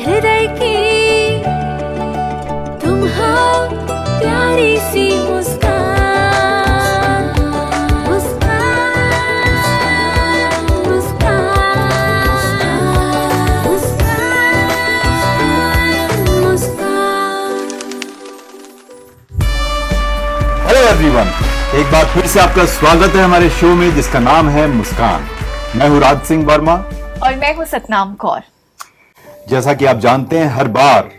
हृदय की तुम हो प्यारी सी मुस्कान, मुस्कान, मुस्कान, मुस्कान, मुस्कान। हेलो एवरीवन, एक बार फिर से आपका स्वागत है हमारे शो में जिसका नाम है मुस्कान। मैं हूँ राज सिंह वर्मा और मैं हूँ सतनाम कौर। जैसा कि आप जानते हैं, हर बार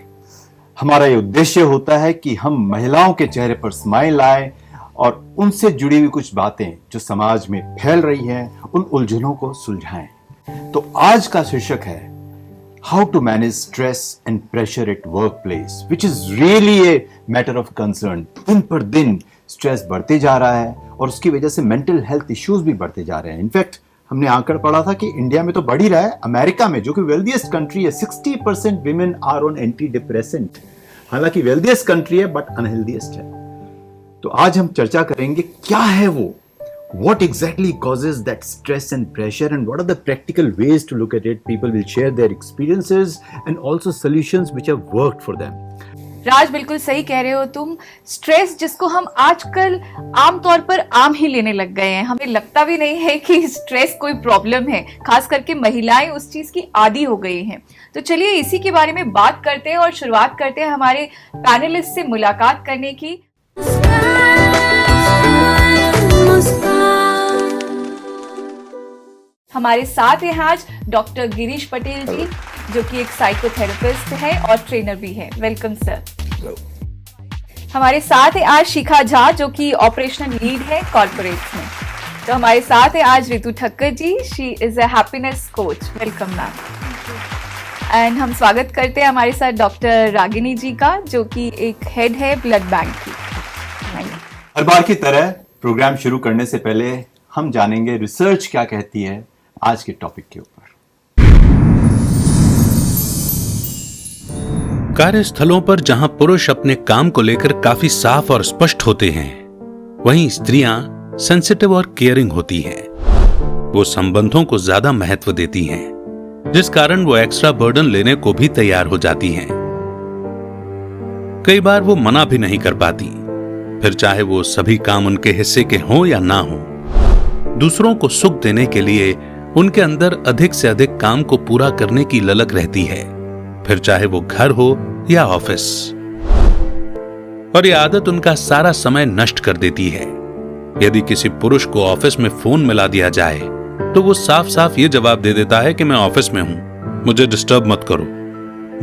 हमारा ये उद्देश्य होता है कि हम महिलाओं के चेहरे पर स्माइल लाएं और उनसे जुड़ी हुई कुछ बातें जो समाज में फैल रही हैं, उन उलझनों को सुलझाएं। तो आज का शीर्षक है how to manage stress and pressure at workplace, which is really a matter of concern. दिन पर दिन स्ट्रेस बढ़ते जा रहा है और उसकी वजह से मेंटल हेल्थ इश्यूज भी बढ़ते जा रहे हैं। इनफैक्ट हमने आंकड़ा पढ़ा था कि इंडिया में तो बढ़ ही रहा है, अमेरिका में जो कि वेल्दीएस्ट कंट्री है 60% women are on anti depressant. हालांकि वेल्दीएस्ट कंट्री है बट अनहेल्दीएस्ट है। तो आज हम चर्चा करेंगे क्या है वो, what exactly causes that stress and pressure and what are the practical ways to look at it. People will share their experiences and also solutions which have worked for them. राज, बिल्कुल सही कह रहे हो तुम। स्ट्रेस जिसको हम आजकल आमतौर पर आम ही लेने लग गए हैं, हमें लगता भी नहीं है कि स्ट्रेस कोई प्रॉब्लम है। खास करके महिलाएं उस चीज की आदी हो गई हैं। तो चलिए इसी के बारे में बात करते हैं और शुरुआत करते हैं हमारे पैनलिस्ट से मुलाकात करने की। हमारे साथ हैं आज डॉक्टर गिरीश पटेल जी, जो कि एक साइकोथेरेपिस्ट है और ट्रेनर भी है। Welcome sir. हमारे साथ है आज शिखा झा, जो कि ऑपरेशनल लीड है कॉर्पोरेट्स में। तो हमारे साथ है आज Ritu Thakkar ji, she is a happiness coach. Welcome ma'am. And हम स्वागत करते हैं हमारे साथ डॉक्टर रागिनी जी का, जो कि एक हेड है ब्लड बैंक की। हर बार की तरह प्रोग्राम शुरू करने से पहले हम जानेंगे रिसर्च क्या कहती है आज के टॉपिक के ऊपर। कार्यस्थलों पर जहां पुरुष अपने काम को लेकर काफी साफ और स्पष्ट होते हैं, वहीं स्त्रियां सेंसिटिव और केयरिंग होती हैं। वो संबंधों को ज्यादा महत्व देती हैं, जिस कारण वो एक्स्ट्रा बर्डन लेने को भी तैयार हो जाती हैं। कई बार वो मना भी नहीं कर पाती, फिर चाहे वो सभी काम उनके हिस्से के हों या ना हों। दूसरों को सुख देने के लिए उनके अंदर अधिक से अधिक काम को पूरा करने की ललक रहती है, फिर चाहे वो घर हो या ऑफिस। और ये आदत उनका सारा समय नष्ट कर देती है। यदि किसी पुरुष को ऑफिस में फोन मिला दिया जाए तो वो साफ साफ ये जवाब दे देता है कि मैं ऑफिस में हूं, मुझे डिस्टर्ब मत करो।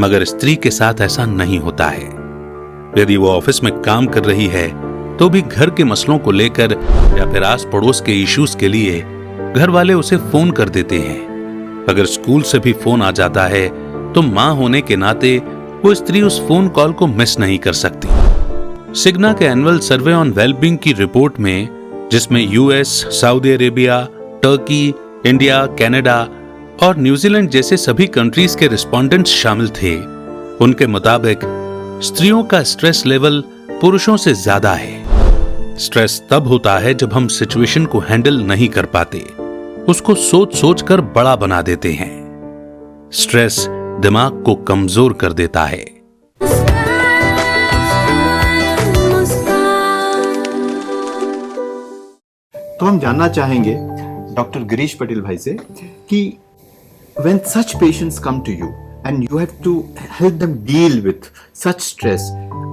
मगर स्त्री के साथ ऐसा नहीं होता है। यदि वो ऑफिस में काम कर रही है तो भी घर के मसलों को लेकर या फिर आस पड़ोस के इश्यूज के लिए घर वाले उसे फोन कर देते हैं। अगर स्कूल से भी फोन आ जाता है तो मां होने के नाते वो स्त्री उस फोन कॉल को मिस नहीं कर सकती। सिग्ना के एनुअल सर्वे ऑन वेलबींग की रिपोर्ट में, जिसमें US, Saudi Arabia, Turkey, India, Canada और न्यूजीलैंड जैसे सभी कंट्रीज के रिस्पोंडेंट्स शामिल थे, उनके मुताबिक स्त्रियों का स्ट्रेस लेवल पुरुषों से ज्यादा है। स्ट्रेस तब होता है जब हम सिचुएशन को हैंडल नहीं कर पाते, उसको सोच सोच कर बड़ा बना देते हैं। स्ट्रेस दिमाग को कमजोर कर देता है। तो हम जानना चाहेंगे डॉक्टर गिरीश पटेल भाई से कि when such patients come to you and you have to help them deal with such stress,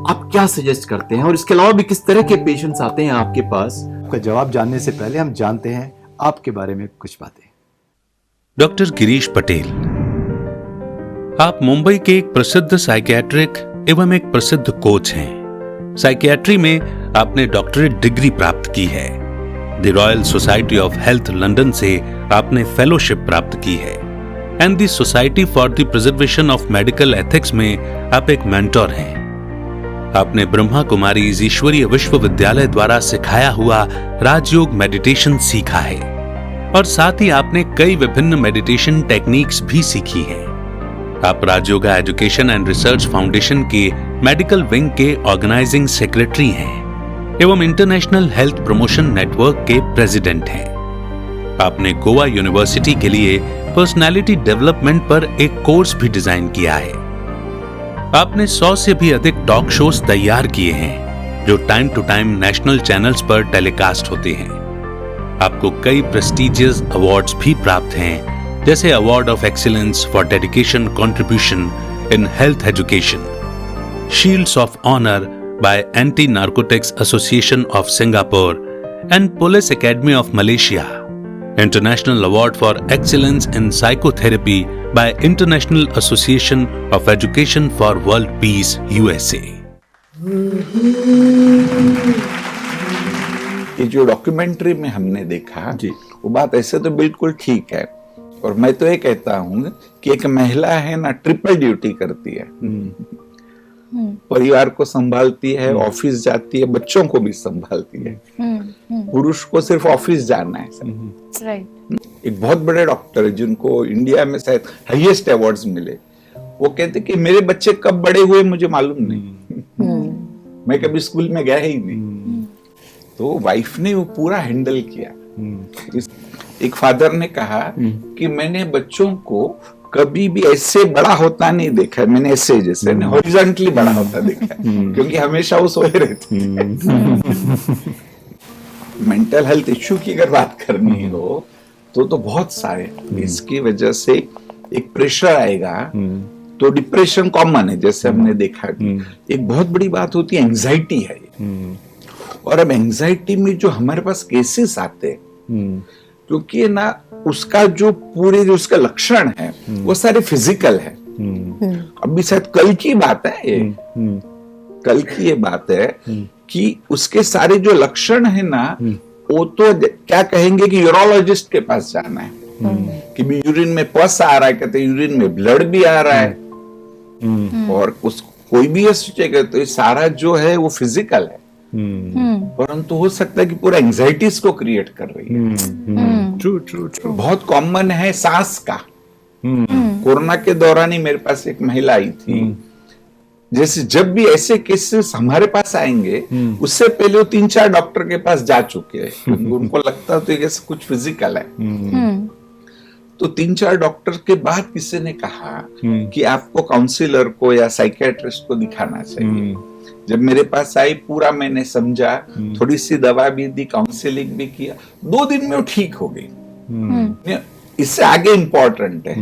आप क्या सजेस्ट करते हैं? और इसके अलावा भी किस तरह के पेशेंट्स आते हैं आपके पास? आपका जवाब जानने से पहले हम जानते हैं आपके बारे में कुछ बातें। डॉक्टर गिरीश पटेल, आप मुंबई के एक प्रसिद्ध साइकियाट्रिक एवं एक प्रसिद्ध कोच हैं। साइकियाट्री में आपने डॉक्टरेट डिग्री प्राप्त की है। The royal society of health London से आपने फेलोशिप प्राप्त की है and the society for the preservation of medical ethics में आप एक मेंटोर हैं। आपने ब्रह्मा कुमारीज ईश्वरीय विश्वविद्यालय द्वारा सिखाया हुआ राजयोग मेडिटेशन सीखा है और साथ ही आपने कई विभिन्न मेडिटेशन टेक्निक्स भी सीखी हैं। आप Rajyoga education and research foundation के मेडिकल विंग के ऑर्गेनाइजिंग सेक्रेटरी हैं एवं इंटरनेशनल हेल्थ प्रमोशन नेटवर्क के प्रेसिडेंट हैं। आपने गोवा यूनिवर्सिटी के लिए पर्सनालिटी डेवलपमेंट पर एक कोर्स भी डिजाइन किया है आपने 100 से भी अधिक टॉक शोज तैयार किए हैं जो time to time national channels पर टेलीकास्ट होते हैं। आपको कई प्रेस्टिजियस अवार्ड्स भी प्राप्त हैं, जैसे award of excellence for dedication contribution in health education, shields of honour by anti narcotics association of Singapore and police academy of Malaysia, international award for excellence in psychotherapy by International Association of Education for World Peace, USA. ये जो documentary में हमने देखा जी। वो बात ऐसे तो बिल्कुल ठीक है, और मैं तो ये कहता हूँ कि एक महिला है ना ट्रिपल ड्यूटी करती है, परिवार को संभालती है, ऑफिस जाती है, बच्चों को भी संभालती है। पुरुष को सिर्फ ऑफिस जाना है। राइट। एक बहुत बड़े डॉक्टर है जिनको इंडिया में शायद हाईएस्ट अवार्ड्स मिले, वो कहते कि मेरे बच्चे कब बड़े हुए मुझे मालूम नहीं, मैं कभी स्कूल में गया ही नहीं। तो वाइफ ने वो पूरा हैंडल किया। एक फादर ने कहा कि मैंने बच्चों को कभी भी ऐसे बड़ा होता नहीं देखा, मैंने ऐसे जैसे हॉरिजॉन्टली बड़ा होता देखा, क्योंकि हमेशा वो सोए रहते। मेंटल हेल्थ इश्यू की अगर बात करनी हो तो बहुत सारे, इसकी वजह से एक प्रेशर आएगा, तो डिप्रेशन कॉमन है जैसे हमने देखा। एक बहुत बड़ी बात होती है एंजाइटी है, और अब एंजाइटी में जो हमारे पास केसेस आते हैं, क्योंकि ना उसका जो पूरे जो उसका लक्षण है वो सारे फिजिकल है। अभी शायद कल की बात है ये, कल की ये बात है कि उसके सारे जो लक्षण है ना, वो तो क्या कहेंगे कि यूरोलॉजिस्ट के पास जाना है, कि भी यूरिन में पस आ रहा है, कहते यूरिन में ब्लड भी आ रहा है, और उस कोई भी ये सोचेगा तो ये सारा जो है वो फिजिकल है, परंतु हो सकता है कि पूरा एंजाइटीज को क्रिएट कर रही है। True true true. बहुत कॉमन है सांस का। कोरोना के दौरान ही मेरे पास एक महिला आई थी, जैसे जब भी ऐसे केसेस हमारे पास आएंगे उससे पहले वो 3-4 डॉक्टर के पास जा चुके हैं, उनको लगता तो ये कुछ फिजिकल है। तो 3-4 डॉक्टर के बाद किसी ने कहा कि आपको काउंसलर को या साइकियाट्रिस्ट को दिखाना चाहिए। जब मेरे पास आई, पूरा मैंने समझा, थोड़ी सी दवा भी दी, काउंसलिंग भी किया, 2 दिन में वो ठीक हो गई। इससे आगे इंपॉर्टेंट है,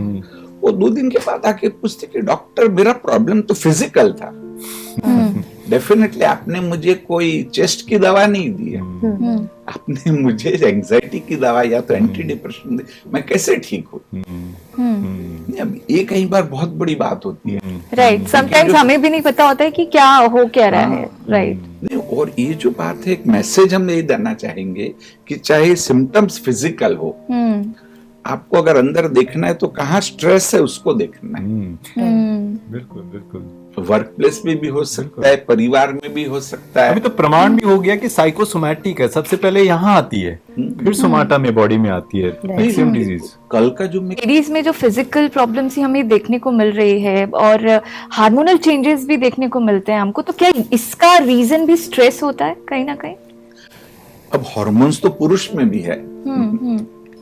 वो 2 दिन के बाद आके पूछते कि डॉक्टर मेरा प्रॉब्लम तो फिजिकल था, डेफिनेटली आपने मुझे कोई चेस्ट की दवा नहीं दी है, आपने मुझे एंजाइटी की दवा या तो एंटी डिप्रेशन दी, मैं कैसे ठीक हूँ? ये कई बार बहुत बड़ी बात होती है। राइट, समटाइम्स हमें भी नहीं पता होता है कि क्या हो क्या रहा है। राइट। और ये जो बात है, एक मैसेज हम ये देना चाहेंगे कि चाहे सिम्टम्स फिजिकल हो, आपको अगर अंदर देखना है तो कहाँ स्ट्रेस है उसको देखना है। बिल्कुल बिल्कुल। वर्क प्लेस में भी हो सकता है, परिवार में भी हो सकता है। अभी तो प्रमाण भी हो गया कि साइकोसोमैटिक है, सबसे पहले यहाँ आती है, फिर सोमाटा में बॉडी में आती है मैक्सिमम डिजीज। कल का जो लेडीज में जो फिजिकल प्रॉब्लम्स ही हमें देखने को मिल रही है और हार्मोनल चेंजेस भी देखने को मिलते हैं हमको, तो क्या इसका रीजन भी स्ट्रेस होता है कहीं ना कहीं? अब हार्मोन्स तो पुरुष में भी है,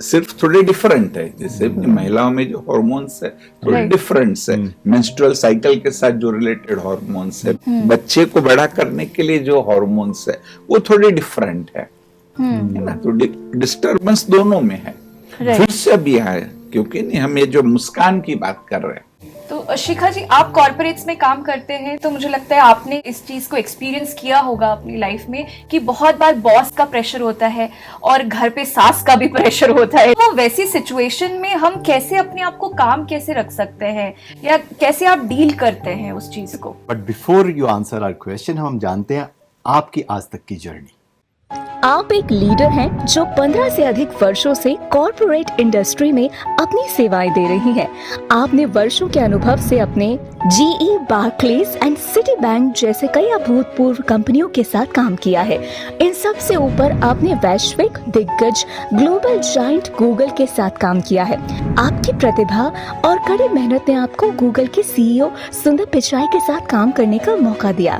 सिर्फ थोड़े डिफरेंट है। जैसे महिलाओं में जो हार्मोन्स है थोड़े डिफरेंस है, मेंस्ट्रुअल साइकिल के साथ जो रिलेटेड हार्मोन्स है, बच्चे को बड़ा करने के लिए जो हार्मोन्स है वो थोड़े डिफरेंट है ना। तो डिस्टर्बेंस दोनों में है। फिर से अभी है, क्योंकि नहीं हम ये जो मुस्कान की बात कर रहे हैं। तो शिखा जी, आप कॉर्पोरेट्स में काम करते हैं, तो मुझे लगता है आपने इस चीज को एक्सपीरियंस किया होगा अपनी लाइफ में कि बहुत बार बॉस का प्रेशर होता है और घर पे सास का भी प्रेशर होता है। तो वैसी सिचुएशन में हम कैसे अपने आप को काम कैसे रख सकते हैं, या कैसे आप डील करते हैं उस चीज को? But before you answer our question, हम जानते हैं आपकी आज तक की जर्नी। आप एक लीडर हैं जो 15 से अधिक वर्षों से कॉर्पोरेट इंडस्ट्री में अपनी सेवाएं दे रही हैं। आपने वर्षों के अनुभव से अपने GE, बार्क्लेज एंड सिटी बैंक जैसे कई अभूतपूर्व कंपनियों के साथ काम किया है। इन सब से ऊपर आपने वैश्विक दिग्गज ग्लोबल जायंट गूगल के साथ काम किया है। आपकी प्रतिभा और कड़ी मेहनत ने आपको गूगल के CEO सुंदर पिचाई के साथ काम करने का मौका दिया।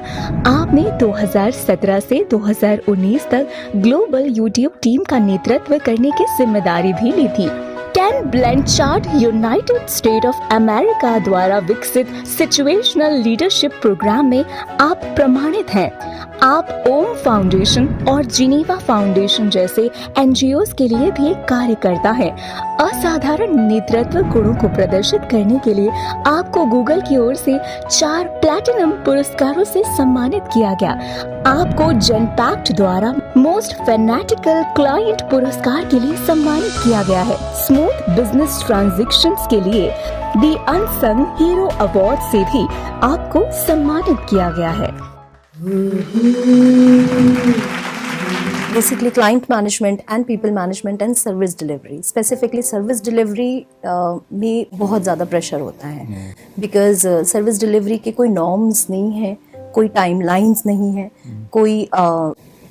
आपने 2017 से 2019 तक ग्लोबल YouTube टीम का नेतृत्व करने की जिम्मेदारी भी ली थी। Ken Blanchard United State of America द्वारा विकसित सिचुएशनल लीडरशिप प्रोग्राम में आप प्रमाणित हैं। आप ओम फाउंडेशन और जिनेवा फाउंडेशन जैसे एनजीओज के लिए भी एक कार्यकर्ता हैं। असाधारण नेतृत्व गुणों को प्रदर्शित करने के लिए आपको गूगल की ओर से 4 प्लैटिनम पुरस्कारों से सम्मानित किया गया। आपको जनपैक्ट द्वारा मोस्ट फैनेटिकल क्लाइंट पुरस्कार के लिए सम्मानित किया गया है। स्मूथ बिजनेस ट्रांजैक्शंस के लिए द अनसंग हीरो अवार्ड से भी आपको सम्मानित किया गया है। Basically client management and people management and service delivery, specifically service delivery में बहुत ज़्यादा प्रेशर होता है because service delivery के कोई norms नहीं है, कोई timelines नहीं है, कोई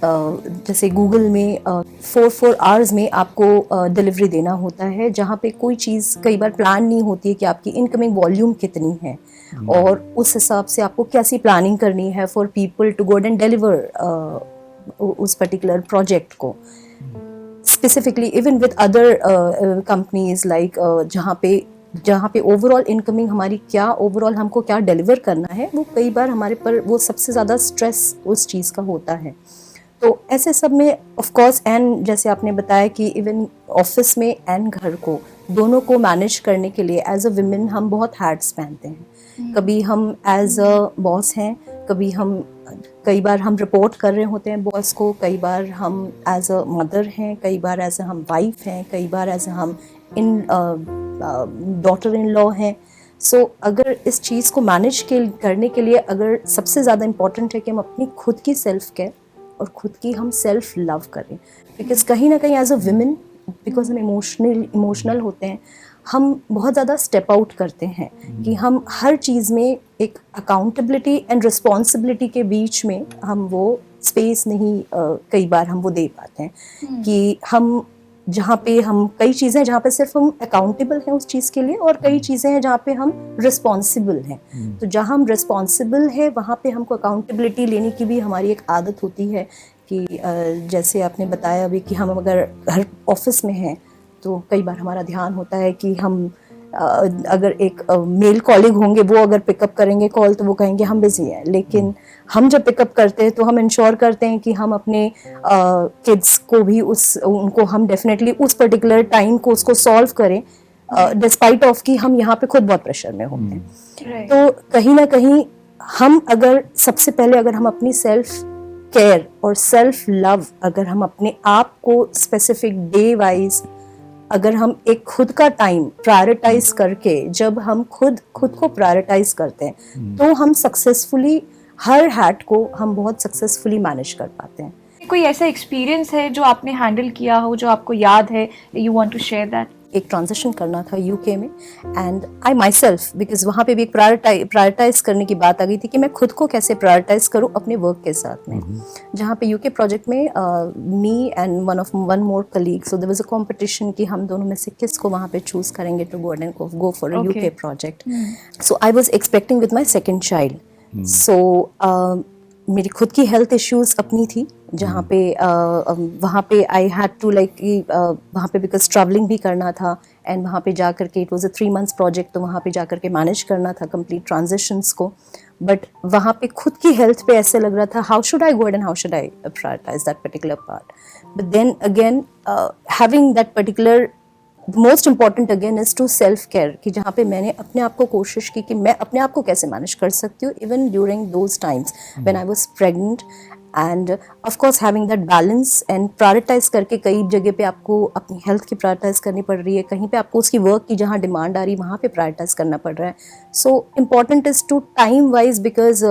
जैसे गूगल में 4 आवर्स में आपको डिलीवरी देना होता है, जहाँ पे कोई चीज़ कई बार प्लान नहीं होती है कि आपकी इनकमिंग वॉल्यूम कितनी है और उस हिसाब से आपको कैसी प्लानिंग करनी है for people to go and deliver उस पर्टिकुलर प्रोजेक्ट को। Specifically even with other companies like जहाँ पे ओवरऑल इनकमिंग हमारी क्या ओवरऑल हमको क्या डिलीवर करना है, वो कई बार हमारे पर वो सबसे ज़्यादा स्ट्रेस उस चीज़ का होता है। तो ऐसे सब में ऑफ कोर्स एंड जैसे आपने बताया कि इवन ऑफिस में एंड घर को दोनों को मैनेज करने के लिए एज अ विमेन हम बहुत हैट्स पहनते हैं। कभी हम एज अ बॉस हैं, कई बार हम रिपोर्ट कर रहे होते हैं बॉस को, कई बार हम एज अ मदर हैं, कई बार एज अ हम वाइफ हैं, कई बार एज अ हम डॉटर इन लॉ हैं। सो अगर इस चीज़ को मैनेज करने के लिए अगर सबसे ज़्यादा इम्पॉर्टेंट है कि हम अपनी खुद की सेल्फ केयर और खुद की हम सेल्फ लव करें, बिकॉज कहीं ना कहीं एज अ विमेन बिकॉज हम इमोशनल होते हैं, हम बहुत ज़्यादा स्टेप आउट करते हैं कि हम हर चीज़ में एक अकाउंटेबिलिटी एंड रिस्पॉन्सिबिलिटी के बीच में हम वो स्पेस नहीं कई बार हम वो दे पाते हैं कि हम जहाँ पे हम कई चीज़ें जहाँ पे सिर्फ हम अकाउंटेबल हैं उस चीज़ के लिए और कई चीज़ें हैं जहाँ पे हम रिस्पॉन्सिबल हैं। तो जहाँ हम रिस्पॉन्सिबल है वहाँ पे हमको अकाउंटेबिलिटी लेने की भी हमारी एक आदत होती है कि जैसे आपने बताया अभी कि हम अगर हर ऑफिस में हैं तो कई बार हमारा ध्यान होता है कि हम अगर एक मेल कॉलीग होंगे वो अगर पिकअप करेंगे कॉल तो वो कहेंगे हम बिजी हैं, लेकिन हम जब पिकअप करते हैं तो हम इंश्योर करते हैं कि हम अपने किड्स को भी उनको हम डेफिनेटली उस पर्टिकुलर टाइम को उसको सॉल्व करें डिस्पाइट ऑफ कि हम यहाँ पे खुद बहुत प्रेशर में होते हैं। तो कहीं ना कहीं हम अगर सबसे पहले अगर हम अपनी सेल्फ केयर और सेल्फ लव अगर हम अपने आप को स्पेसिफिक डे वाइज अगर हम एक खुद का टाइम प्रायोरिटाइज करके जब हम खुद को प्रायोरिटाइज करते हैं तो हम सक्सेसफुली हर हैट को हम बहुत सक्सेसफुली मैनेज कर पाते हैं। कोई ऐसा एक्सपीरियंस है जो आपने हैंडल किया हो जो आपको याद है, you want to share that? एक ट्रांजिशन करना था यूके में and I myself because वहाँ पे भी एक प्रायोरिटाइज करने की बात आ गई थी कि मैं खुद को कैसे प्रायोरिटाइज करूँ अपने वर्क के साथ में। जहाँ पे यूके प्रोजेक्ट में me and one more colleague, so there was a competition कि हम दोनों में से किसको वहाँ पे चूज करेंगे to go for a UK project. So I was expecting with my second child. So मेरी खुद की हेल्थ इश्यूज अपनी थी जहाँ पे वहाँ पे आई हैड टू लाइक वहाँ पे बिकॉज ट्रैवलिंग भी करना था एंड वहाँ पे जा करके it was a 3 months project, तो वहाँ पे जा करके मैनेज करना था कंप्लीट ट्रांजिशंस को। बट वहाँ पे खुद की हेल्थ पे ऐसे लग रहा था how should I go and how should I prioritize that particular part. But then again having that particular most important again is to self care कि जहाँ पे मैंने अपने आप को कोशिश की कि मैं अपने आप को कैसे मैनेज कर सकती हूँ even during those times when I was pregnant and of course having that balance and prioritize करके कई जगह पे आपको अपनी हेल्थ की प्रायोरिटाइज करनी पड़ रही है, कहीं पे आपको उसकी वर्क की जहाँ डिमांड आ रही है वहाँ पे प्रायोरिटाइज करना पड़ रहा है। So important is to time wise because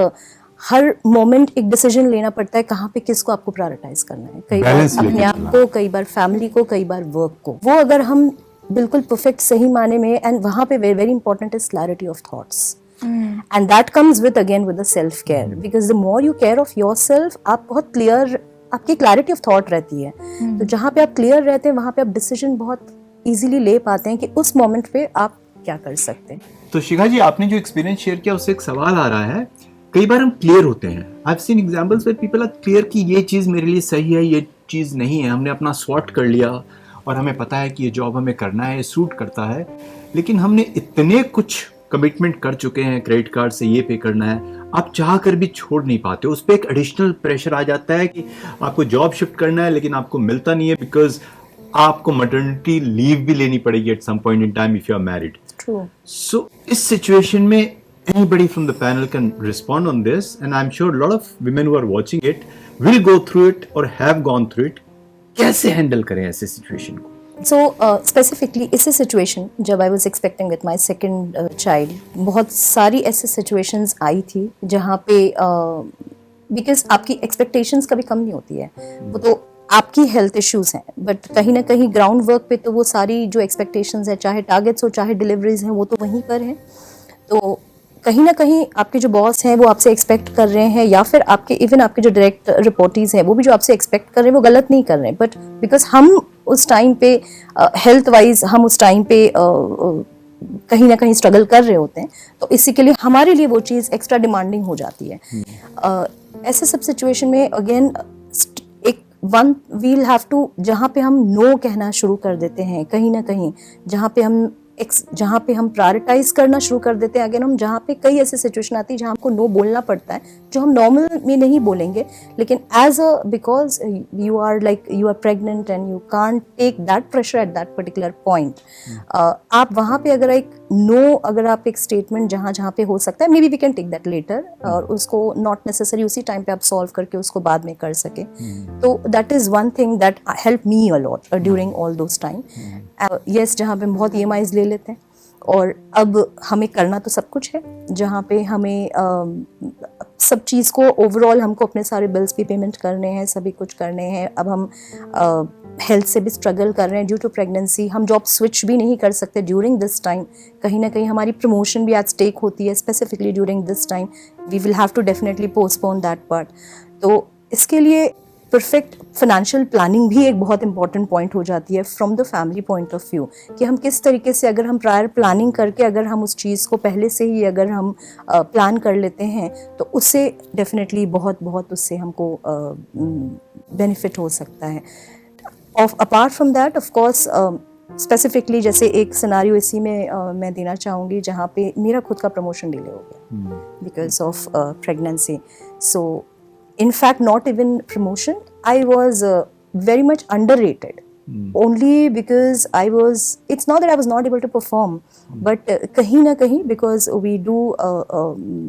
हर मोमेंट एक डिसीजन लेना पड़ता है कहाँ पे किसको आपको प्रायोरिटाइज करना है, कई बार अपने आप को, कई बार फैमिली को, कई बार वर्क को। वो अगर हम बिल्कुल परफेक्ट सही माने में एंड वहाँ पे very important is clarity of thoughts and that comes with again with the self care because the more you care of your self आप बहुत क्लियर, आपकी क्लैरिटी ऑफ थॉट रहती है। तो जहाँ पे आप क्लियर रहते हैं वहाँ पे आप डिसीजन बहुत इजीली ले पाते हैं कि उस मोमेंट पे आप क्या कर सकते हैं। तो शिखा जी, आपने जो एक्सपीरियंस शेयर किया उससे एक सवाल आ रहा है, कई बार हम क्लियर होते हैं, I have seen examples where people are clear कि ये चीज़ मेरे लिए सही है, ये चीज़ नहीं है, हमने अपना स्वॉट कर लिया और हमें पता है कि ये जॉब हमें करना है, सूट करता है, लेकिन हमने इतने कुछ कमिटमेंट कर चुके हैं, क्रेडिट कार्ड से ये पे करना है, आप चाह कर भी छोड़ नहीं पाते, उस पर एक एडिशनल प्रेशर आ जाता है कि आपको जॉब शिफ्ट करना है लेकिन आपको मिलता नहीं है, बिकॉज आपको मटर्निटी लीव भी लेनी पड़ेगी at some point in time if you are married. True. So इस सिचुएशन में anybody from the panel can respond on this, and I'm sure a lot of women who are watching it will go through it or have gone through it. कैसे handle करें ऐसे situation को? So specifically इसी situation जब I was expecting with my second child, बहुत सारी ऐसी situations आई थी जहाँ पे बिकॉज आपकी एक्सपेक्टेशंस कभी कम नहीं होती है, वो तो आपकी हेल्थ इश्यूज हैं, बट कहीं ना कहीं ग्राउंड वर्क पे तो वो सारी जो एक्सपेक्टेशंस है, चाहे टारगेट्स हो चाहे डिलीवरीज हैं, वो तो वहीं पर हैं. तो कहीं ना कहीं आपके जो बॉस हैं वो आपसे एक्सपेक्ट कर रहे हैं, या फिर आपके इवन आपके जो डायरेक्ट रिपोर्टीज हैं वो भी जो आपसे एक्सपेक्ट कर रहे हैं वो गलत नहीं कर रहे हैं, बट बिकॉज हम उस टाइम पे हेल्थ वाइज हम उस टाइम पे कहीं ना कहीं स्ट्रगल कर रहे होते हैं, तो इसी के लिए हमारे लिए वो चीज़ एक्स्ट्रा डिमांडिंग हो जाती है. ऐसे सब सिचुएशन में अगेन एक वन वील हैव टू, जहाँ पे हम नो कहना शुरू कर देते हैं, कहीं ना कहीं जहाँ पे हम प्रायोरिटाइज करना शुरू कर देते हैं, अगेन हम जहाँ पे कई ऐसी सिचुएशन आती है जहाँ हमको नो बोलना पड़ता है जो हम नॉर्मल में नहीं बोलेंगे, लेकिन as a because you are pregnant and you can't take that pressure at that particular point, आप वहाँ पे अगर अगर आप एक स्टेटमेंट जहाँ पे हो सकता है, maybe we can take that later, और उसको नॉट नेसेसरी उसी टाइम पे आप सॉल्व करके उसको बाद में कर सके, तो that is one thing that help me a lot during all those time. Yes, जहाँ पे हम बहुत EMIs ले लेते हैं, और अब हमें करना तो सब कुछ है, जहाँ पे हमें सब चीज़ को ओवरऑल हमको अपने सारे बिल्स भी पेमेंट करने हैं, सभी कुछ करने हैं. अब हम हेल्थ से भी स्ट्रगल कर रहे हैं ड्यू टू प्रेगनेंसी, हम जॉब स्विच भी नहीं कर सकते ड्यूरिंग दिस टाइम, कहीं ना कहीं हमारी प्रमोशन भी एट स्टेक होती है specifically during this time, we will have to definitely postpone that part. तो इसके लिए परफेक्ट फाइनेंशियल प्लानिंग भी एक बहुत इंपॉर्टेंट पॉइंट हो जाती है from the family point of view, कि हम किस तरीके से, अगर हम प्रायर प्लानिंग करके अगर हम उस चीज़ को पहले से ही अगर हम प्लान कर लेते हैं तो उससे डेफिनेटली बहुत उससे हमको बेनिफिट हो सकता है. Apart from that of course specifically जैसे एक सिनारियो इसी में मैं देना चाहूँगी जहाँ पे मेरा खुद का प्रमोशन डिले हो गया because of pregnancy. So in fact, not even promotion, I was very much underrated, only because it's not that I was not able to perform, but kahin na kahin, because we do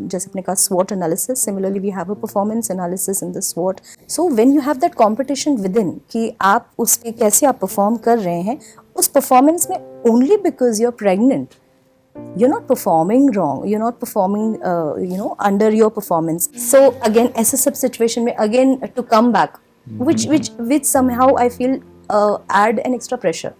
jaise apne ka SWOT analysis, similarly we have a performance analysis in the SWOT. So when you have that competition within कि आप उसमें कैसे आप perform कर रहे हैं, उस performance में only because you're pregnant, you're not performing wrong, you're not performing under your performance. So again ऐसे सब situation में again to come back, which somehow I feel add an extra pressure,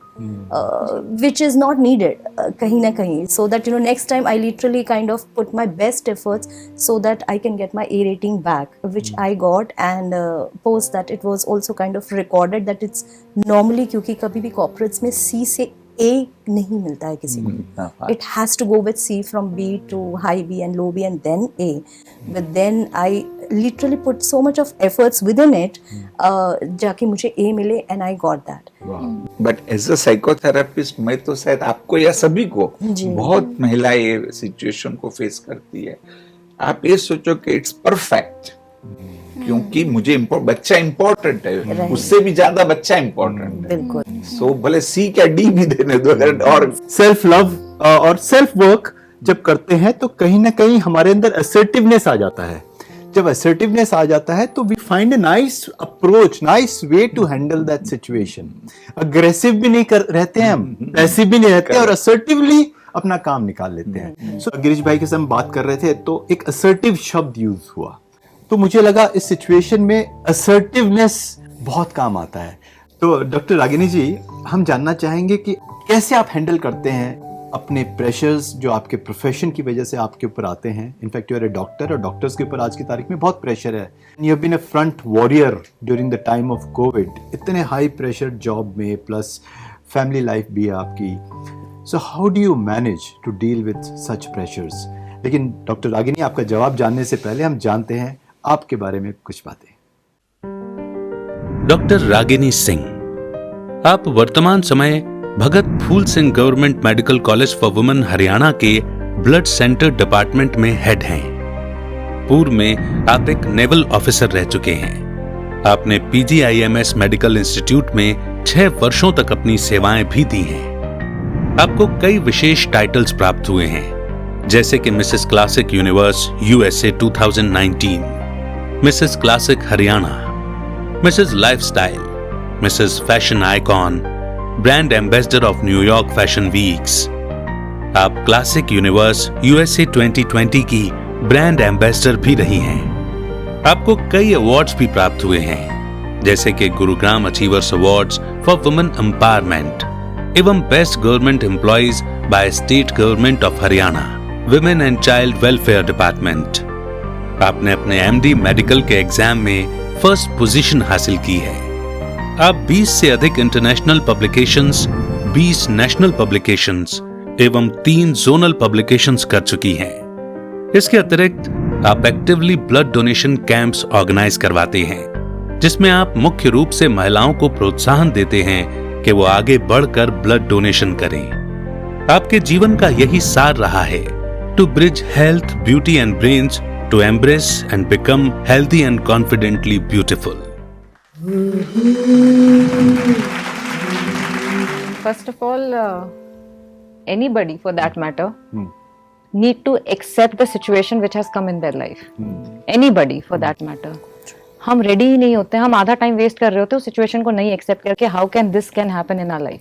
which is not needed kahin na kahin, so that next time I literally kind of put my best efforts so that I can get my A rating back, which I got, and post that it was also kind of recorded that it's normally, क्योंकि कभी भी corporates में C से A नहीं मिलता है किसी को, it has to go with C from B to high B and low B and then A, but then I literally put so much of efforts within it, जाके मुझे A मिले and I got that. But as a psychotherapist मैं तो शायद आपको या सभी को, बहुत महिलाएं ये सिचुएशन को फेस करती है, आप ये सोचो कि इट्स परफेक्ट, क्योंकि मुझे बच्चा इम्पोर्टेंट है, उससे भी ज्यादा बच्चा इम्पोर्टेंट है. बिल्कुल. सो भले C क्या D भी देने दो. और सेल्फ लव और सेल्फ वर्क जब करते हैं तो कहीं ना कहीं हमारे अंदर असर्टिवनेस आ जाता है. जब असर्टिवनेस आ जाता है तो we find a nice approach, nice way to handle that situation. Aggressive भी नहीं रहते हैं हम, पैसिव भी नहीं रहते, और असर्टिवली अपना काम निकाल लेते हैं. सो गिरीश भाई के साथ हम बात कर रहे थे तो एक असर्टिव शब्द यूज हुआ, तो मुझे लगा इस सिचुएशन में असर्टिवनेस बहुत काम आता है. तो डॉक्टर रागिनी जी, हम जानना चाहेंगे कि कैसे आप हैंडल करते हैं अपने प्रेशर्स जो आपके प्रोफेशन की वजह से आपके ऊपर आते हैं. In fact you are a doctor, और डॉक्टर्स के ऊपर आज की तारीख में बहुत प्रेशर है. You have been a front warrior during the time of COVID, इतने हाई प्रेशर जॉब में, प्लस फैमिली लाइफ भी है आपकी. So how do you manage to deal with such pressures? लेकिन डॉक्टर रागिनी, आपका जवाब जानने से पहले हम जानते हैं आपके बारे में कुछ बातें. डॉक्टर रागिनी सिंह आप वर्तमान समय Bhagat Phool Singh government medical college for women Haryana के ब्लड सेंटर डिपार्टमेंट में हेड हैं। पूर्व में आप एक नेवल ऑफिसर रह चुके हैं। आपने PGIMS मेडिकल इंस्टीट्यूट में 6 वर्षों तक अपनी सेवाएं भी दी हैं। आपको कई विशेष टाइटल्स प्राप्त हुए हैं, जैसे कि Mrs classic universe USA 2019, Mrs classic Haryana, Mrs lifestyle, Mrs fashion icon, brand ambassador of New York fashion weeks. आप क्लासिक यूनिवर्स USA 2020 की ब्रांड एम्बेसडर भी रही हैं। आपको कई अवार्ड्स भी प्राप्त हुए हैं, जैसे कि Gurugram achievers awards for women empowerment एवं best government employees by state government of Haryana, women and child welfare department. आपने अपने MD मेडिकल के एग्जाम में फर्स्ट पोजीशन हासिल की है। आप 20 से अधिक इंटरनेशनल पब्लिकेशंस, 20 नेशनल पब्लिकेशंस एवं 3 जोनल पब्लिकेशंस कर चुकी हैं। इसके अतिरिक्त आप actively blood donation camps organise करवाते हैं, जिसमें आप मुख्य रूप से महिलाओं को प्रोत्साहन देते हैं कि वो आगे बढ़कर ब्लड डोनेशन करें। आपके जीवन का यही सार रहा है, to bridge health, beauty and brains to embrace and become healthy and confidently beautiful. First of all, anybody for that matter need to accept the situation which has come in their life. Anybody for that matter. हम ready ही नहीं होते, हम आधा time waste कर रहे होते हैं उस सिचुएशन को नहीं एक्सेप्ट करके how can this can happen in our life.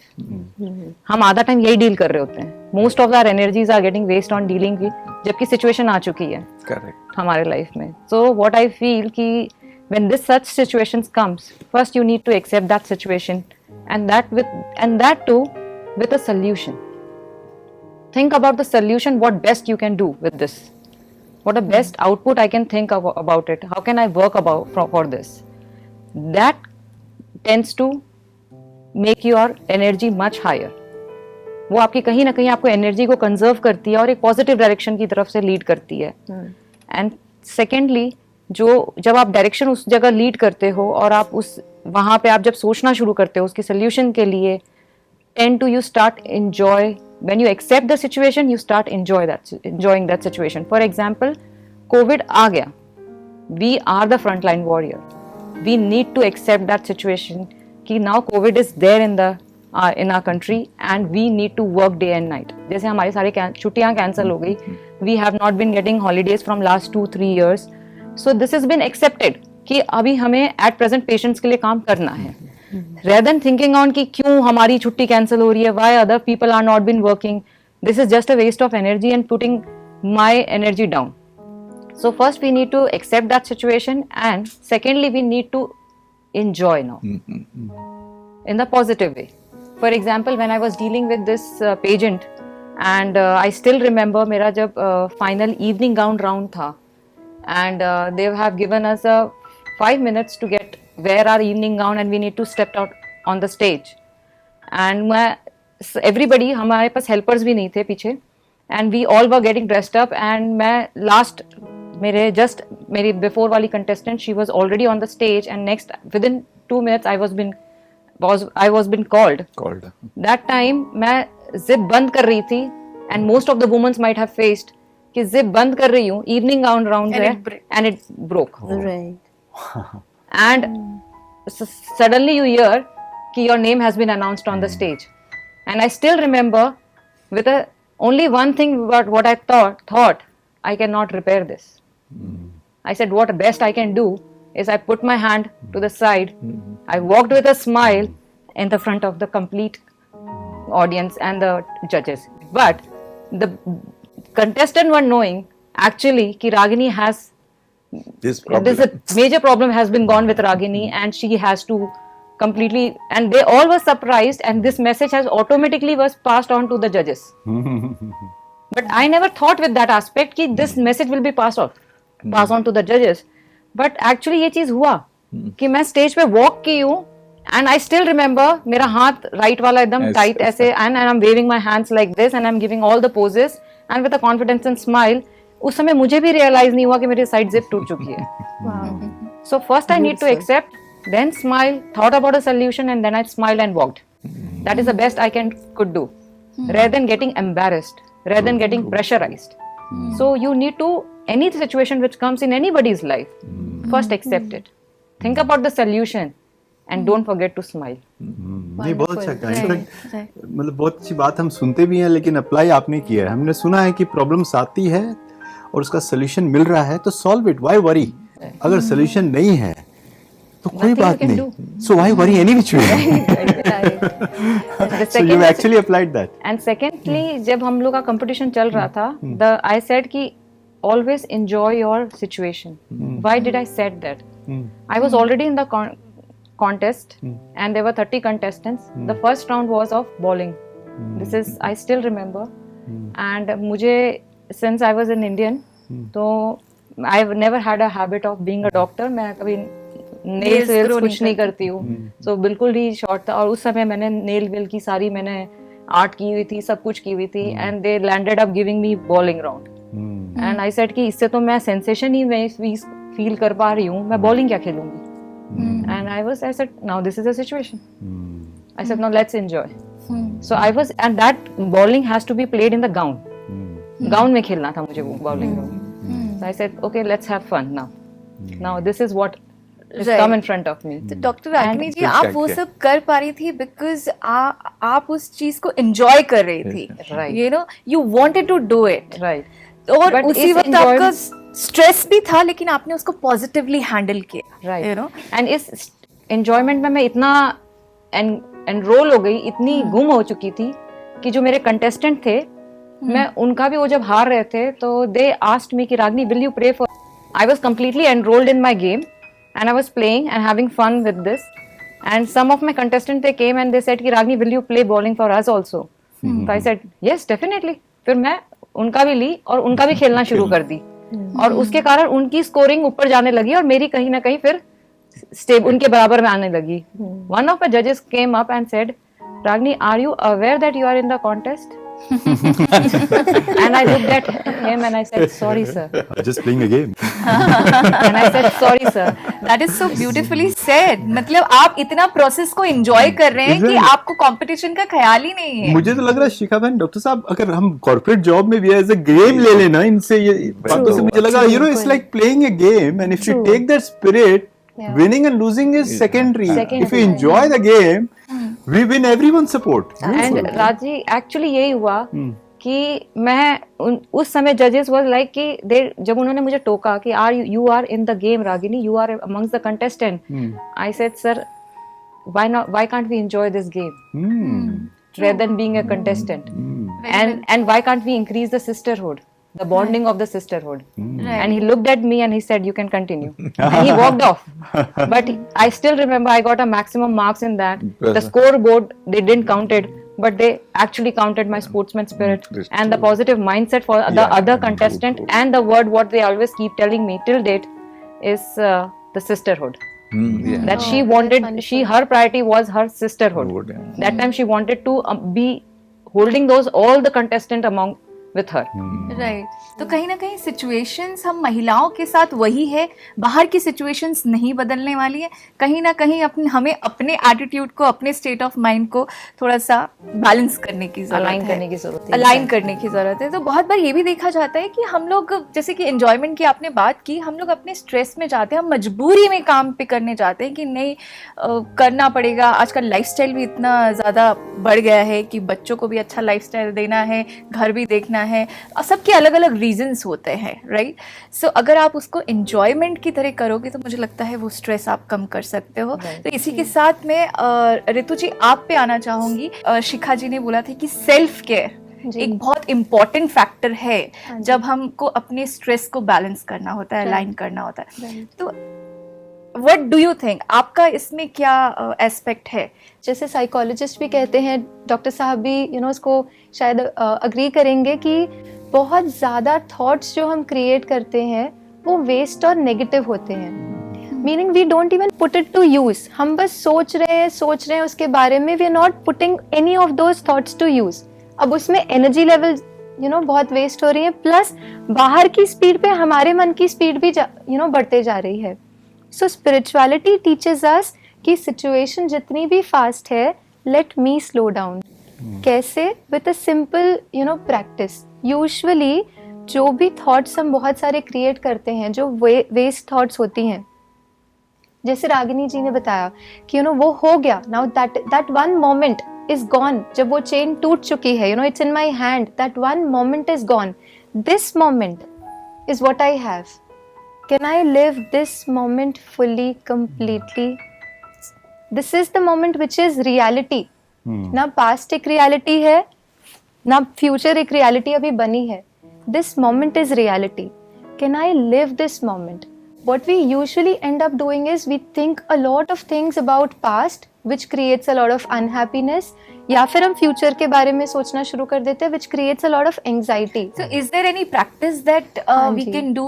हम आधा टाइम यही डील कर रहे होते हैं। Most of our energies are getting waste on dealing with, जबकि सिचुएशन आ चुकी है हमारे लाइफ में। सो व्हाट आई फील कि when this such situations comes, first you need to accept that situation and that too with a solution. Think about the solution, what best you can do with this, what a best output I can think about it, how can I work for this. That tends to make your energy much higher. वो आपकी कहीं ना कहीं आपको energy को conserve करती है और एक पॉजिटिव डायरेक्शन की तरफ से लीड करती है। एंड सेकेंडली, जब आप डायरेक्शन उस जगह लीड करते हो और आप उस वहां पे आप जब सोचना शुरू करते हो उसके सोल्यूशन के लिए, tend to you start enjoy, when you accept the situation you start enjoying that situation. For example, covid आ गया, we are the front line warrior, we need to accept that situation कि now covid is there in our country and we need to work day and night. जैसे हमारी सारी छुट्टियां cancel हो गई, we have not been getting holidays from last 2-3 years. So this has been accepted कि अभी हमें at present patients के लिए काम करना है, rather than thinking on कि क्यों हमारी छुट्टी कैंसिल हो रही है, why other people are not been working, this is just a waste of energy and putting my energy down. So first we need to accept that situation, and secondly we need to enjoy now in the positive way. For example, when I was dealing with this patient and I still remember मेरा जब final evening gown round था, and they have given us 5 minutes to get wear our evening gown and we need to step out on the stage. And everybody, हमारे पास helpers भी नहीं थे पीछे, and we all were getting dressed up. And मैं last मेरी before वाली contestant, she was already on the stage, and next within 2 minutes I was been called. That time मैं zip बंद कर रही थी, and most of the women might have faced कि zip बंद कर रही हूँ, इवनिंग गाउन राउंड है, and it broke. And suddenly you hear कि your name has been announced on the stage, and I still remember with only one thing about what I thought I cannot repair this. I said what best I can do is I put my hand to the side, I walked with a smile in the front of the complete audience and the judges, but the contestant were knowing actually कि Ragini has this a major problem has been gone with Ragini, and she has to completely, and they all were surprised, and this message has automatically was passed on to the judges. But I never thought with that aspect कि this message will be passed on to the judges. But actually ये चीज हुआ कि मैं stage पे walk की हूँ, and I still remember मेरा हाथ राइट वाला एकदम टाइट ऐसे, and I'm waving my hands like this and I'm giving all the poses and with a confidence and smile. उस समय मुझे भी रियलाइज नहीं हुआ कि मेरी साइड जिप टूट चुकी है. So first I need to accept, then smile, thought about a solution, and then I smiled and walked. That is the best I could do, rather than getting embarrassed, rather than getting pressurized. So you need to, any situation which comes in anybody's life, first accept it, think about the solution, and don't forget to smile. ये बहुत अच्छा कहा। In fact मतलब बहुत अच्छी बात हम सुनते भी हैं, लेकिन अप्लाई आपने किया है। हमने सुना है कि प्रॉब्लम्स आती है और उसका सोल्यूशन मिल रहा है तो सॉल्व इट, व्हाई वरी? अगर सोल्यूशन नहीं है तो कोई Nothing बात you can नहीं, so why worry any which way? So you actually applied that. And secondly, जब हम लोग का कंपटीशन चल रहा था, आई सेड कि always enjoy your situation. Why did I said that? I was already in the contest and there were 30 contestants. The first round was of bowling. This is, I still remember. And मुझे, since I was an Indian, तो I've never had a habit of being a doctor. मैं कभी nails कुछ नहीं करती हूँ, so बिल्कुल ही short था। और उस समय मैंने nail वेल की सारी मैंने आर्ट की हुई थी, सब कुछ की हुई थी, and they landed up giving me bowling round. And I said कि इससे तो मैं sensation ही मैं फील कर पा रही हूँ, मैं bowling क्या खेलूंगी? And I said, now this is the situation. I said, now let's enjoy. So I was, and that bowling has to be played in the gown. Gown में खेलना था मुझे वो bowling. So I said, okay, let's have fun now. Now this is what is come in front of me. तो doctor Ragini जी, आप वो सब कर पा रही थी बिकॉज आप उस चीज को एंजॉय कर रही थी, Right. You know, you wanted to do it, Right. और But उसी इस वक्त enjoyment- आपका स्ट्रेस भी था, लेकिन आपने उसको पॉजिटिवली हैंडल किया, Right. You no. एंड इस एंजॉयमेंट में मैं इतना एनरोल हो गई, इतनी गुम हो चुकी थी कि जो मेरे कंटेस्टेंट थे, मैं उनका भी, वो जब हार रहे थे तो दे आस्क्ड मी कि Ragini will you pray for? I was completely enrolled in my game and I was playing and having fun with this, and some of my contestant they came and they said कि Ragini will you play bowling for us also? तो I said yes definitely. फिर मैं उनका भी ली और उनका भी खेलना शुरू कर दी, और उसके कारण उनकी स्कोरिंग ऊपर जाने लगी और मेरी कहीं ना कहीं फिर स्टेब उनके बराबर में आने लगी. वन ऑफ द जजेस came up and said, Ragini, are you aware that you are in the contest? And I looked at him and I said, sorry sir. Just playing a game. And I said, sorry sir. That is so beautifully said. मतलब आप इतना process को enjoy कर रहे हैं कि आपको competition का ख्याल ही नहीं है. मुझे तो लग रहा है शिखा बहन, डॉक्टर साहब, अगर हम कॉर्पोरेट जॉब में भी एज अ गेम ले लेना इनसे, ये बातों से मुझे लगा it's like playing a game, and if you take that spirit, winning and losing is secondary. If you enjoy the game, we win everyone's support. And Raji, actually यही हुआ कि मैं उस समय judges was like कि जब उन्होंने मुझे टोका कि you are in the game Ragini, you are amongst the contestant. I said, sir, why can't we enjoy this game rather than being a contestant? And why can't we increase the sisterhood, the bonding of the sisterhood? And he looked at me and he said, you can continue. And he walked off. But I still remember I got a maximum marks in that. The scoreboard, they didn't count it, but they actually counted my sportsman spirit and the positive mindset for the other contestant, and the word what they always keep telling me till date is the sisterhood. That she wanted, her priority was her sisterhood. That time she wanted to be holding those all the contestant among with her. Right. तो कहीं ना कहीं situations हम महिलाओं के साथ वही है, बाहर की सिचुएशंस नहीं बदलने वाली है. कहीं ना कहीं हमें अपने एटीट्यूड को, अपने स्टेट ऑफ माइंड को थोड़ा सा बैलेंस करने की जरूरत है, अलाइन करने की जरूरत है. तो बहुत बार ये भी देखा जाता है कि हम लोग, जैसे कि एंजॉयमेंट की आपने बात की, हम लोग अपने स्ट्रेस में जाते हैं, हम मजबूरी में काम पे करने जाते हैं कि नहीं करना पड़ेगा. आजकल लाइफस्टाइल भी इतना ज़्यादा बढ़ गया है कि बच्चों को भी अच्छा लाइफस्टाइल देना है, घर भी देखना है, सबके अलग अलग रीजंस होते हैं, राइट. सो अगर आप उसको एंजॉयमेंट की तरह करोगे तो मुझे लगता है वो स्ट्रेस आप कम कर सकते हो. तो इसी के साथ में ऋतु जी आप पे आना चाहूंगी. शिखा जी ने बोला था कि सेल्फ केयर एक बहुत इम्पोर्टेंट फैक्टर है जब हमको अपने स्ट्रेस को बैलेंस करना होता है, अलाइन करना होता है. तो व्हाट डू यू थिंक, आपका इसमें क्या एस्पेक्ट है? जैसे साइकोलॉजिस्ट भी कहते हैं, डॉक्टर साहब भी उसको शायद अग्री करेंगे कि बहुत ज़्यादा थॉट्स जो हम क्रिएट करते हैं वो वेस्ट और नेगेटिव होते हैं. Meaning we don't even put it to use. हम बस सोच रहे हैं उसके बारे में, we are not putting any of those thoughts to use. अब उसमें एनर्जी लेवल बहुत वेस्ट हो रही है, प्लस बाहर की स्पीड पे हमारे मन की स्पीड भी बढ़ते जा रही है. सो स्पिरिचुअलिटी टीचेस अस कि सिचुएशन जितनी भी फास्ट है, let me slow down. कैसे? with a simple practice. Usually जो भी thoughts हम बहुत सारे create करते हैं, जो waste thoughts होती हैं, जैसे रागिनी जी ने बताया कि वो हो गया, now that one moment is gone. जब वो chain टूट चुकी है, it's in my hand, that one moment is gone. This moment is what I have. Can I live this moment fully, completely? This is the moment which is reality. ना past एक reality है, ना future एक reality अभी बनी है. This moment is reality. Can I live this moment? What we usually end up doing is we think a lot of things about past, which creates a lot of unhappiness. या फिर हम future के बारे में सोचना शुरू कर देते हैं, which creates a lot of anxiety. So is there any practice that we can do?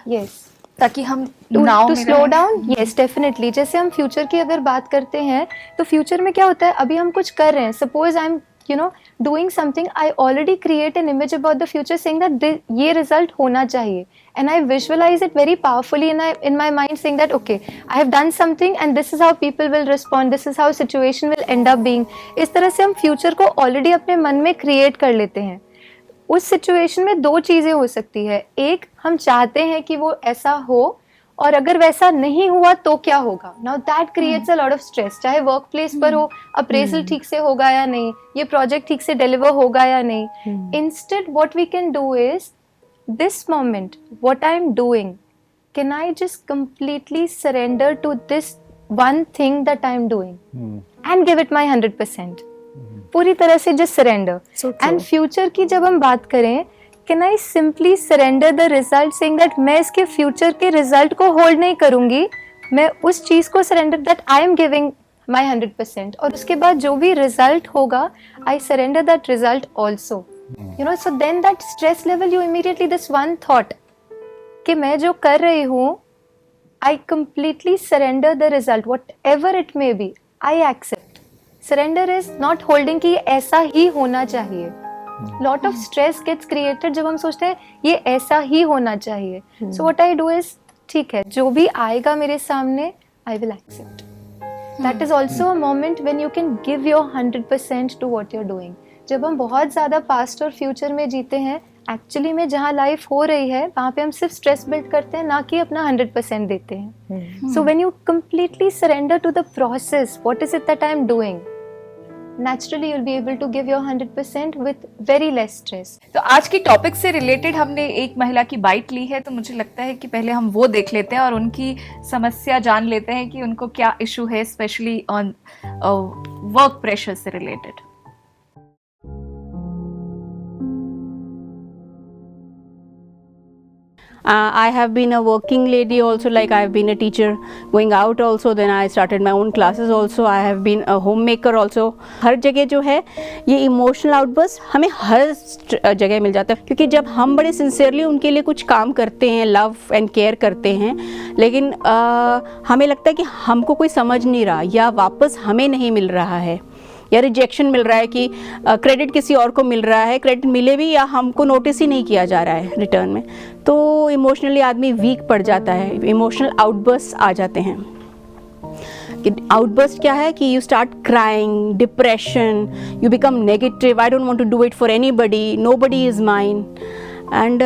Yes. ताकि हम to slow down? Yes, definitely. जैसे हम फ्यूचर की अगर बात करते हैं तो फ्यूचर में क्या होता है, अभी हम कुछ कर रहे हैं, suppose I am doing something, I already create an image about the future saying that ये result होना चाहिए, and I visualize it very powerfully in my mind saying that okay, I have done something and this is how people will respond, this is how situation will end up being. इस तरह से हम future को already अपने मन में create कर लेते हैं. उस सिचुएशन में दो चीजें हो सकती है, एक हम चाहते हैं कि वो ऐसा हो, और अगर वैसा नहीं हुआ तो क्या होगा. Now that creates a lot of stress. चाहे वर्क प्लेस पर हो, अप्रेजल ठीक से होगा या नहीं, ये प्रोजेक्ट ठीक से डिलीवर होगा या नहीं. Instead what we can do is this moment, what I am doing, can I just completely surrender to this one thing that I am doing and give it my 100%. पूरी तरह से just surrender. And future की जब हम बात करें, can I simply surrender the result saying that मैं इसके फ्यूचर के रिजल्ट को होल्ड नहीं करूंगी, मैं उस चीज को surrender that I am giving my 100%, और उसके बाद जो भी रिजल्ट होगा I surrender that result also. So then that stress level, you immediately this one thought कि मैं जो कर रही हूँ, I completely surrender the result whatever it may be, I accept. Surrender is not holding कि ऐसा ही होना चाहिए. Lot of stress gets created जब हम सोचते हैं ये ऐसा ही होना चाहिए. So what I do is, ठीक है जो भी आएगा मेरे सामने, I will accept. That is also a moment when you can give your 100% to what you are doing. जब हम बहुत ज्यादा पास्ट और फ्यूचर में जीते हैं, एक्चुअली में जहाँ लाइफ हो रही है वहाँ पे हम सिर्फ स्ट्रेस बिल्ड करते हैं, ना कि अपना 100% देते हैं. So when you completely surrender to the process, what is it that I am doing, naturally you'll be able to give your 100% with very less stress. तो आज की टॉपिक से रिलेटेड हमने एक महिला की बाइट ली है, तो मुझे लगता है कि पहले हम वो देख लेते हैं और उनकी समस्या जान लेते हैं कि उनको क्या इशू है, स्पेशली ऑन वर्क प्रेशर से related. I have been a working lady also, like I have been a teacher, going out also, then I started my own classes also, I have been a homemaker also. हर जगह जो है ये emotional outburst हमें हर जगह मिल जाता है, क्योंकि जब हम बड़े सिंसियरली उनके लिए कुछ काम करते हैं, लव एंड केयर करते हैं, लेकिन हमें लगता है कि हमको कोई समझ नहीं रहा, या वापस हमें नहीं मिल रहा है, या रिजेक्शन मिल रहा है कि क्रेडिट किसी और को मिल रहा है, क्रेडिट मिले भी या हमको नोटिस ही नहीं किया जा रहा है रिटर्न में, तो इमोशनली आदमी वीक पड़ जाता है, इमोशनल आउटबर्स्ट आ जाते हैं. कि आउटबर्स्ट क्या है कि you start crying, depression, you become negative, I don't want to do it for anybody, nobody is mine, and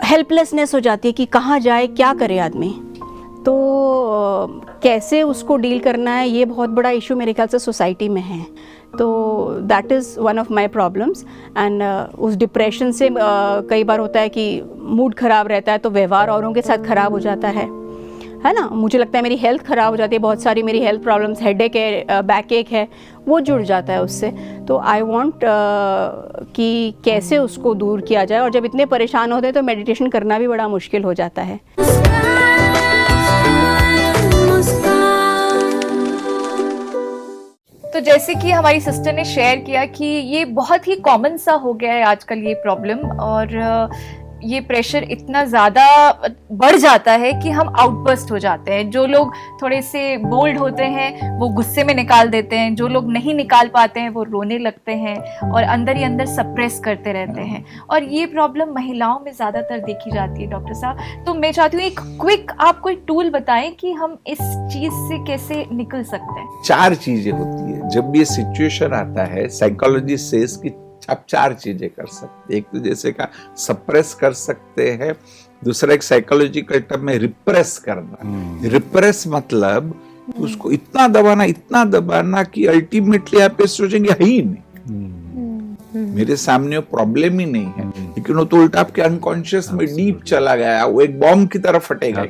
helplessness हो जाती है कि कहाँ जाए, क्या करे आदमी. तो कैसे उसको डील करना है, ये बहुत बड़ा इशू मेरे ख्याल से सोसाइटी में है. तो that is one of my problems. And उस डिप्रेशन से कई बार होता है कि मूड ख़राब रहता है, तो व्यवहार औरों के साथ ख़राब हो जाता है ना. मुझे लगता है मेरी हेल्थ ख़राब हो जाती है, बहुत सारी मेरी हेल्थ प्रॉब्लम्स, हेडेक है, बैक एक है, वो जुड़ जाता है उससे. तो आई वांट कि कैसे उसको दूर किया जाए, और जब इतने परेशान होते हैं तो मेडिटेशन करना भी बड़ा मुश्किल हो जाता है. तो जैसे कि हमारी सिस्टर ने शेयर किया कि ये बहुत ही कॉमन सा हो गया है आजकल ये प्रॉब्लम, और ये प्रेशर इतना ज़्यादा बढ़ जाता है कि हम आउटबर्स्ट हो जाते हैं। जो लोग थोड़े से बोल्ड होते हैं वो गुस्से में निकाल देते हैं, जो लोग नहीं निकाल पाते हैं वो रोने लगते हैं और अंदर ही अंदर सप्रेस करते रहते हैं। और ये प्रॉब्लम महिलाओं में ज़्यादातर देखी जाती है डॉक्टर साहब। तो मैं चाहती हूँ एक क्विक आप कोई टूल बताएं कि हम इस चीज़ से कैसे निकल सकते हैं। 4 चीजें होती है जब ये सिचुएशन आता है। साइकोलॉजी सेज कि आप 4 चीजें कर सकते हैं। एक तो जैसे का सप्रेस कर सकते हैं, दूसरा एक साइकोलॉजिकल टर्म में रिप्रेस करना। रिप्रेस मतलब उसको इतना दबाना कि अल्टीमेटली आप ये सोचेंगे है ही नहीं, मेरे सामने प्रॉब्लम ही नहीं है, लेकिन वो तो उल्टा आपके अनकॉन्शियस में डीप चला गया, वो एक बॉम्ब की तरह फटेगा।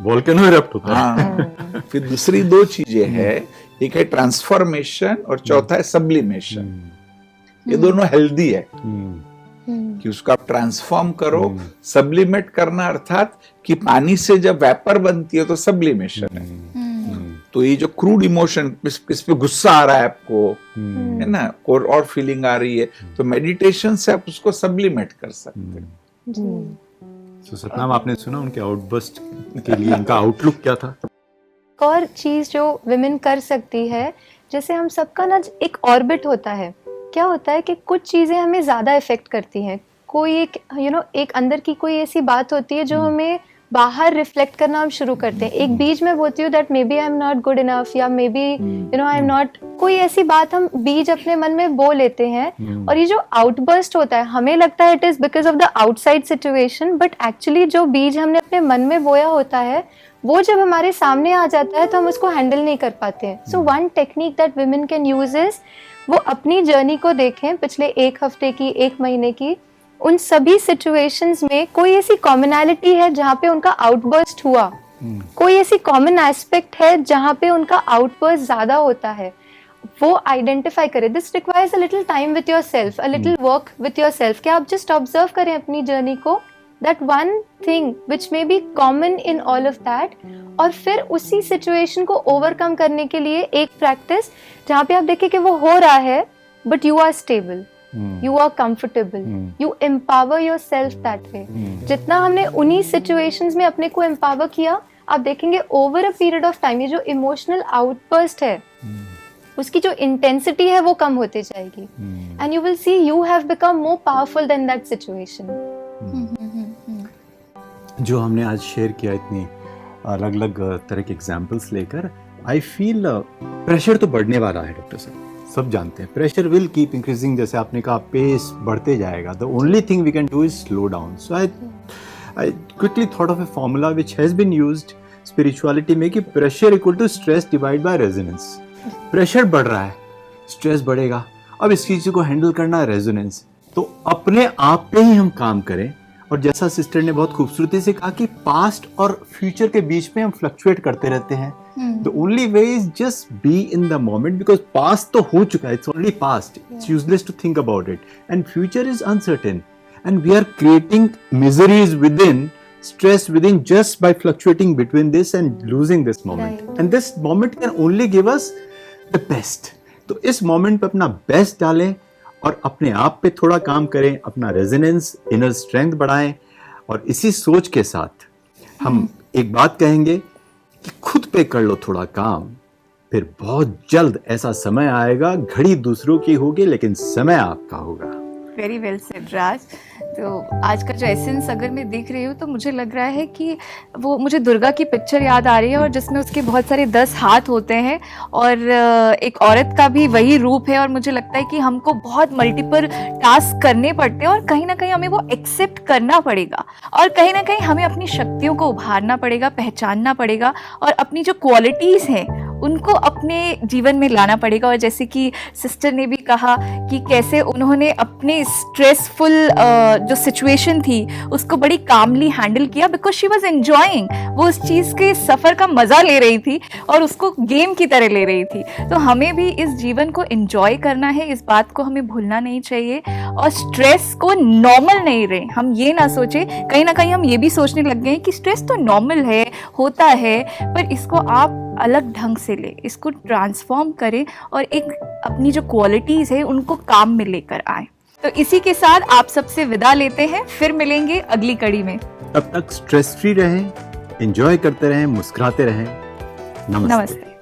वोल्केनो इरप्ट होता है। हाँ। फिर दूसरी 2 चीजें है, एक है ट्रांसफॉर्मेशन और चौथा है सब्लिमेशन। ये दोनों हेल्दी है कि उसको आप ट्रांसफॉर्म करो। सब्लिमेट करना अर्थात कि पानी से जब वेपर बनती है तो सब्लिमेशन है। तो ये जो क्रूड इमोशन, किस पे गुस्सा आ रहा है आपको, है ना, और फीलिंग आ रही है, तो मेडिटेशन से आप उसको सब्लिमेट कर सकते हैं। तो सतनाम, आपने सुना उनके आउटबर्स्ट के लिए इनका आउटलुक क्या था? एक और चीज जो विमेन कर सकती है, जैसे हम सबका ना एक ऑर्बिट होता है। क्या होता है कि कुछ चीजें हमें ज्यादा इफेक्ट करती हैं। कोई एक एक अंदर की कोई ऐसी बात होती है जो हमें बाहर रिफ्लेक्ट करना हम शुरू करते हैं। एक बीज में बोलती हूँ that may be I am not good enough, या may be I am not, कोई ऐसी बात हम बीज अपने मन में बो लेते हैं। और ये जो आउटबर्स्ट होता है, हमें लगता है it is because of the outside situation, but actually जो बीज हमने अपने मन में बोया होता है वो जब हमारे सामने आ जाता है तो हम उसको हैंडल नहीं कर पाते हैं। So one technique that women can use is, वो अपनी जर्नी को देखें पिछले 1 हफ्ते की, 1 महीने की, उन सभी सिचुएशंस में कोई ऐसी कॉमनैलिटी है जहाँ पे उनका आउटबर्स्ट हुआ, कोई ऐसी कॉमन एस्पेक्ट है जहाँ पे उनका आउटबर्स्ट ज्यादा होता है, वो आइडेंटिफाई करें। This requires a little time with your self, a little work with your self, कि आप जस्ट ऑब्जर्व करें अपनी जर्नी को, that one thing which may be common in all of that, और फिर उसी सिचुएशन को ओवरकम करने के लिए एक प्रैक्टिस जहाँ पे आप देखें कि वो हो रहा है but you are stable, you are comfortable, you empower yourself that way. जितना हमने उन्हीं सिचुएशंस में अपने को एम्पावर किया, आप देखेंगे over a period of time ये जो इमोशनल आउटबर्स्ट है उसकी जो इंटेंसिटी है वो कम होते जाएगी, and you will see you have become more powerful than that situation. जो हमने आज शेयर किया इतनी अलग अलग तरह के एग्जाम्पल्स लेकर, आई फील प्रेशर तो बढ़ने वाला है डॉक्टर साहब, सब जानते हैं प्रेशर विल कीप इंक्रीजिंग। जैसे आपने कहा पेस बढ़ते जाएगा, the only thing we can do is slow down. So I quickly thought of a formula which has been used spirituality में कि pressure equal to stress divide by resonance. Pressure बढ़ रहा है, स्ट्रेस बढ़ेगा, अब इस चीज को हैंडल करना है रेजोनेंस। तो अपने आप पे ही हम काम करें। और जैसा सिस्टर ने बहुत खूबसूरती से कहा कि पास्ट और फ्यूचर के बीच में हम फ्लक्चुएट करते रहते हैं। The only way is just be in the moment, because past तो हो चुका है, it's already past, it's useless to think about it, and future is uncertain, and we are creating miseries within, stress within, just by fluctuating between this and losing this moment. Right. And this moment can only give us the best. तो इस moment पे अपना best डालें और अपने आप पे थोड़ा काम करें, अपना रेजोनेंस, इनर स्ट्रेंथ बढ़ाएं, और इसी सोच के साथ हम एक बात कहेंगे कि खुद पे कर लो थोड़ा काम, फिर बहुत जल्द ऐसा समय आएगा, घड़ी दूसरों की होगी लेकिन समय आपका होगा। वेरी वेल सेड राज। तो आज का जो एसेंस अगर मैं देख रही हूँ तो मुझे लग रहा है कि वो मुझे दुर्गा की पिक्चर याद आ रही है, और जिसमें उसके बहुत सारे 10 हाथ होते हैं और एक औरत का भी वही रूप है। और मुझे लगता है कि हमको बहुत मल्टीपल टास्क करने पड़ते हैं, और कहीं ना कहीं हमें वो एक्सेप्ट करना पड़ेगा, और कहीं ना कहीं हमें अपनी शक्तियों को उभारना पड़ेगा, पहचानना पड़ेगा, और अपनी जो क्वालिटीज़ हैं उनको अपने जीवन में लाना पड़ेगा। और जैसे कि सिस्टर ने भी कहा कि कैसे उन्होंने अपने स्ट्रेसफुल जो सिचुएशन थी उसको बड़ी कामली हैंडल किया, बिकॉज शी वाज एंजॉयिंग, वो उस चीज़ के सफ़र का मज़ा ले रही थी और उसको गेम की तरह ले रही थी। तो हमें भी इस जीवन को एंजॉय करना है, इस बात को हमें भूलना नहीं चाहिए, और स्ट्रेस को नॉर्मल नहीं रहे। हम ये ना सोचें, कहीं ना कहीं हम ये भी सोचने लग गए हैं कि स्ट्रेस तो नॉर्मल है, होता है, पर इसको आप अलग ढंग से ले, इसको ट्रांसफॉर्म करें और एक अपनी जो क्वालिटीज़ है उनको काम में लेकर आए। तो इसी के साथ आप सबसे विदा लेते हैं, फिर मिलेंगे अगली कड़ी में। तब तक स्ट्रेस फ्री रहें, एंजॉय करते रहें, मुस्कुराते रहें। नमस्ते। नमस्ते।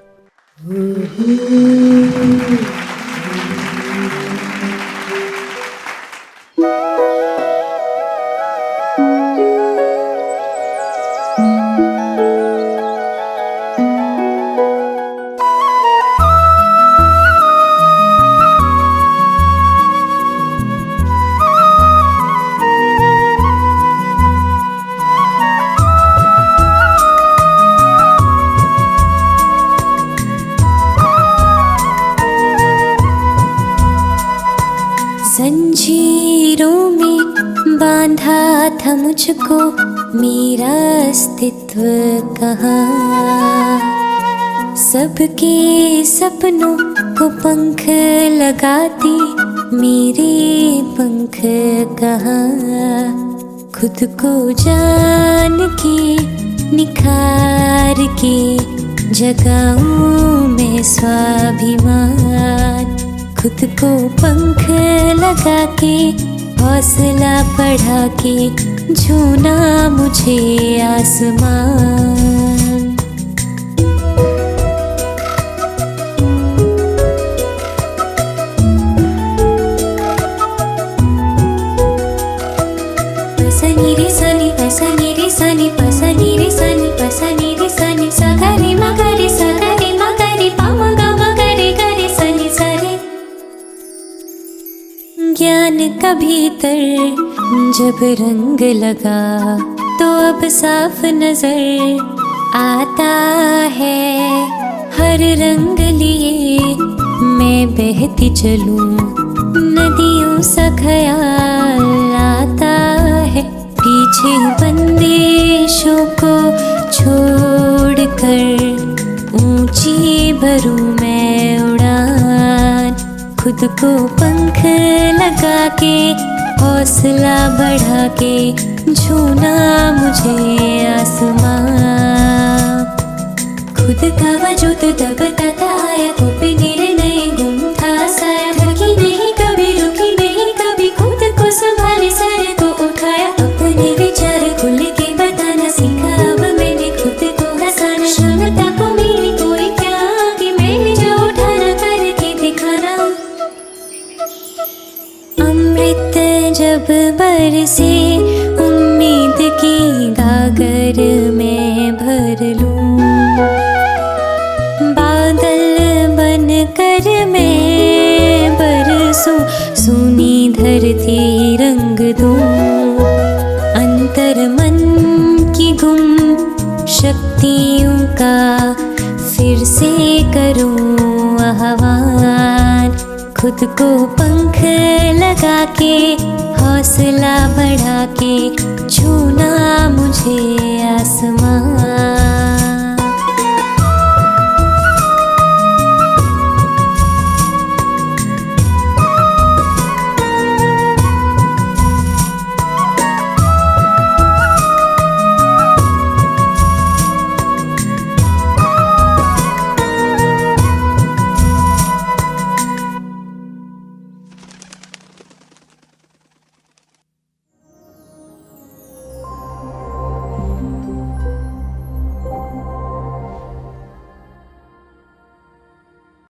जंजीरों में बांधा था मुझको मेरा अस्तित्व कहाँ, सबके सपनों को पंख लगाती मेरे पंख कहाँ, खुद को जान के निखार के जगाऊं मैं स्वाभिमान, खुद को पंख लगा के हौसला बढ़ा के छूना मुझे आसमान। पसनी रे सनी पसनी रे सनी पसनी रे सनी पसनी रे सनी सगरे मगरे सगरे मगरे पामगा मगरे गरे सनी सरे। ज्ञान का भीतर जब रंग लगा तो अब साफ नजर आता है, हर रंग लिए मैं बहती चलूं नदियों सा ख्याल आता है, पीछे बंदिशों को छोड़कर ऊंची भरूं मैं उड़ान, खुद को पंख लगा के हौसला बढ़ा के छूना मुझे आसमां, खुद का वजूद तब तक आया तो पे निर्णय गुम था साया, थकी नहीं कभी रुकी नहीं कभी खुद को संभाले सर को उठाया, अपने विचार खुल के बताना सीखा अब मैंने खुद को हंसाना, क्षमता को मेरी कोई क्या कि मैंने जो उठाना करके दिखाना। अमृत जब बरसे उम्मीद की गागर में भर लूं, बादल बन कर मैं बरसूं सूनी धरती रंग दूं, अंतर मन की गुम शक्तियों का फिर से करूं आह्वान, खुद को पंख लगा के हौसला बढ़ा के छूना मुझे आसमां।